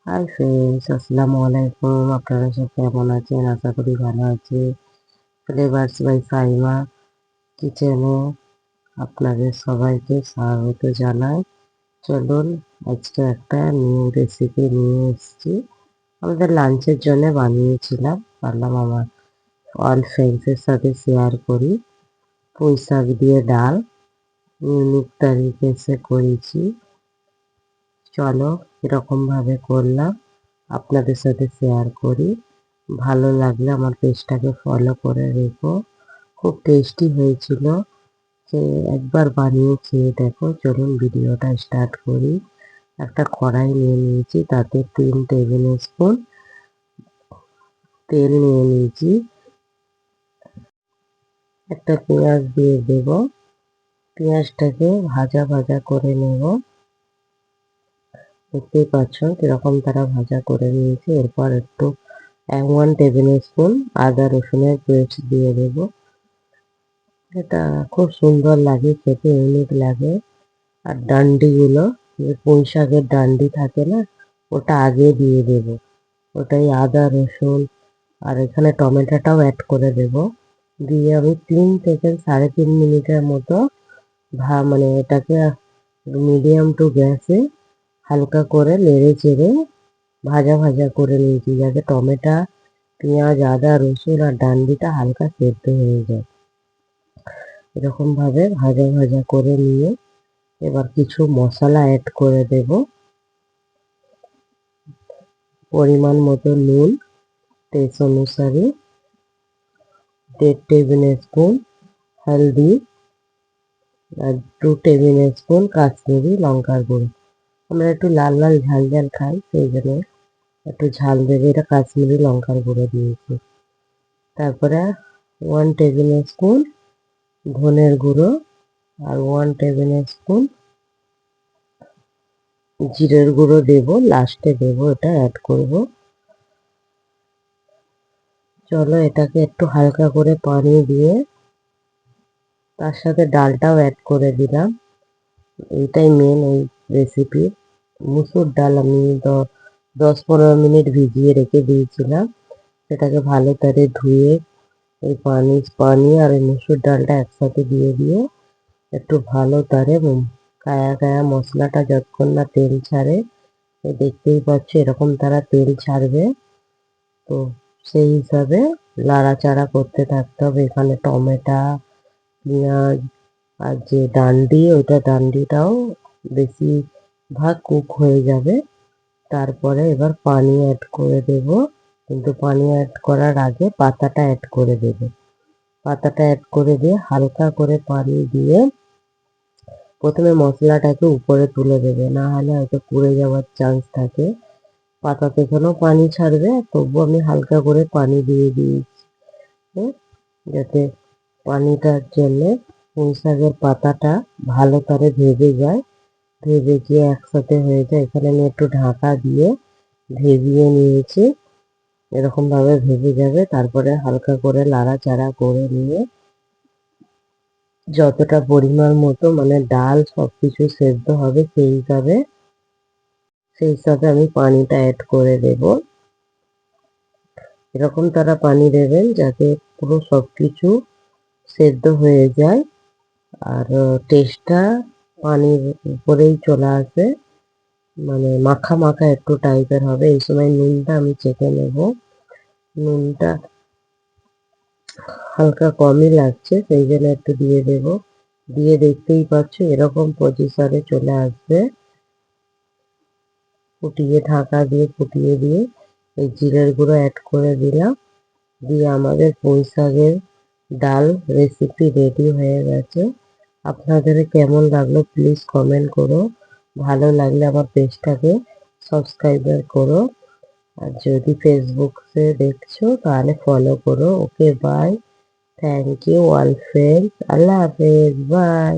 Hi friends, আসসালামু আলাইকুম। আপনারা সব কেমন আছেন? আশা করি ভালো আছে। ফ্লেভারস বাই সাইমা কিচেনে আপনাদের সবাইকে স্বাগত জানাই। চলুন আজকে একটা নিউ রেসিপি নিয়ে এসেছি। আমাদের লাঞ্চের জন্য বানিয়েছিলাম, ভাবলাম আমার অল ফ্রেন্ডসের সাথে শেয়ার করি। পুঁই শাক দিয়ে ডাল ইউনিক তরিকে সে করেছি। চলো এরকম ভাবে করলাম, আপনাদের সাথে শেয়ার করি। ভালো লাগলে আমার পেজটাকে ফলো করে রেখো। খুব টেস্টি হয়েছিল, যে একবার বানিয়ে খেয়ে দেখো। চলুন ভিডিওটা স্টার্ট করি। একটা কড়াই নিয়ে নিয়েছি, তাতে 3 টেবিল স্পুন তেল নিয়ে নিয়েছি। একটা পেঁয়াজ দিয়ে দেব, পেঁয়াজটাকে ভাজা ভাজা করে নেব। দেখতেই পাচ্ছ কিরকম তারা ভাজা করে নিয়েছি। এরপর একটু 1 টেবিল স্পুন আদা রসুনের পেস্ট দিয়ে দেব। এটা খুব সুন্দর লাগে খেতে, ইউনিক লাগে। আর ডান্ডিগুলো, যে পুঁই শাকের ডান্ডি থাকে না, ওটা আগে দিয়ে দেব। ওটাই আদা রসুন আর এখানে টমেটোটাও অ্যাড করে দেব। দিয়ে আমি 3 থেকে 3.5 মিনিটের মতো মানে এটাকে মিডিয়াম টু গ্যাসে হালকা করে নেড়ে চেড়ে ভাজা ভাজা করে নিয়েছি, যাতে টমেটো, পেঁয়াজ, আদা রসুন আর ডান্ডিটা হালকা সেদ্ধ হয়ে যায়। এরকম ভাবে ভাজা ভাজা করে নিয়ে এবার কিছু মশলা অ্যাড করে দেব। পরিমাণ মতো নুন, টেস্ট অনুসারে 1.5 টেবিল স্পুন হলদি, আর 2 টেবিল স্পুন কাশ্মীরি লঙ্কার গুঁড়ো। আমরা একটু লাল লাল ঝাল ঝাল খাই, সেই জন্য একটু ঝাল দেবে, এটা কাশ্মীরি লঙ্কার গুঁড়ো দিয়েছি। তারপরে 1 টেবিল স্পুন ধনের গুঁড়ো আর 1 টেবিল স্পুন জিরের গুঁড়ো দেব, লাস্টে দেব, এটা অ্যাড করব। চলো এটাকে একটু হালকা করে পানি দিয়ে তার সাথে ডালটাও অ্যাড করে দিলাম। এইটাই মেন এই রেসিপি। মুসুর ডাল আমি 10-15 মিনিট ভিজিয়ে রেখে দিয়েছিলাম। সেটাকে ভালো করে ধুয়ে এই পানি আর এই মুসুর ডালটা একসাথে দিয়ে একটু ভালো করে কায়া কায়া মশলাটা যতক্ষণ না তেল ছাড়ে, দেখতেই পাচ্ছ এরকম তারা তেল ছাড়বে, তো সেই হিসাবে নাড়াচাড়া করতে থাকতে হবে। এখানে টমেটো, পেঁয়াজ আর যে ওইটা ডান্ডিটাও বেশিরভাগ কুক হয়ে যাবে। তারপরে এবার পানি অ্যাড করে দেব, কিন্তু পানি অ্যাড করার আগে পাতাটা অ্যাড করে দেব। পাতাটা অ্যাড করে দিয়ে হালকা করে পানি দিয়ে প্রথমে মশলাটাকে উপরে তুলে দেবে, না হলে হয়তো পুড়ে যাওয়ার চান্স থাকে। পাতা থেকেও পানি ছাড়বে, তবু আমি হালকা করে পানি দিয়ে দিয়েছি, যাতে পানিটার জন্য পুঁই শাকের পাতাটা ভালো করে ভেজে যায়, ভেজে গিয়ে একসাথে হয়ে যায়। এখানে আমি একটু ঢাকা দিয়ে ভেজিয়ে নিয়েছি। এরকম ভাবে ভেজে যাবে, তারপরে হালকা করে নাড়াচাড়া করে নিয়ে যতটা পরিমাণ মতো মানে ডাল সবকিছু সেদ্ধ হবে সেই হিসাবে আমি পানিটা অ্যাড করে দেব। এরকম তারা পানি দেবেন যাতে পুরো সবকিছু সেদ্ধ হয়ে যায় আর টেস্টটা পানির উপরেই চলে আসে, মানে মাখা মাখা একটু টাইপের হবে। এই সময় নুনটা আমি চেখে নেব। নুনটা হালকা কমই লাগছে, সেই জন্য একটু দিয়ে দেব। দিয়ে দেখতেই পাচ্ছ এরকম পজিশনে চলে আসবে। ঢাকা দিয়ে ফুটিয়ে দিয়ে এই জিরের গুঁড়ো অ্যাড করে দিলাম। দিয়ে আমাদের পুঁই শাকের ডাল রেসিপি রেডি হয়ে গেছে। আপনাদের কেমন লাগলো প্লিজ কমেন্ট করো। ভালো লাগলে আমার পেজটাকে সাবস্ক্রাইব করো, আর যদি ফেসবুকে দেখছো তাহলে ফলো করো। Okay bye, thank you all friends, আল্লাহ হাফেজ, বাই।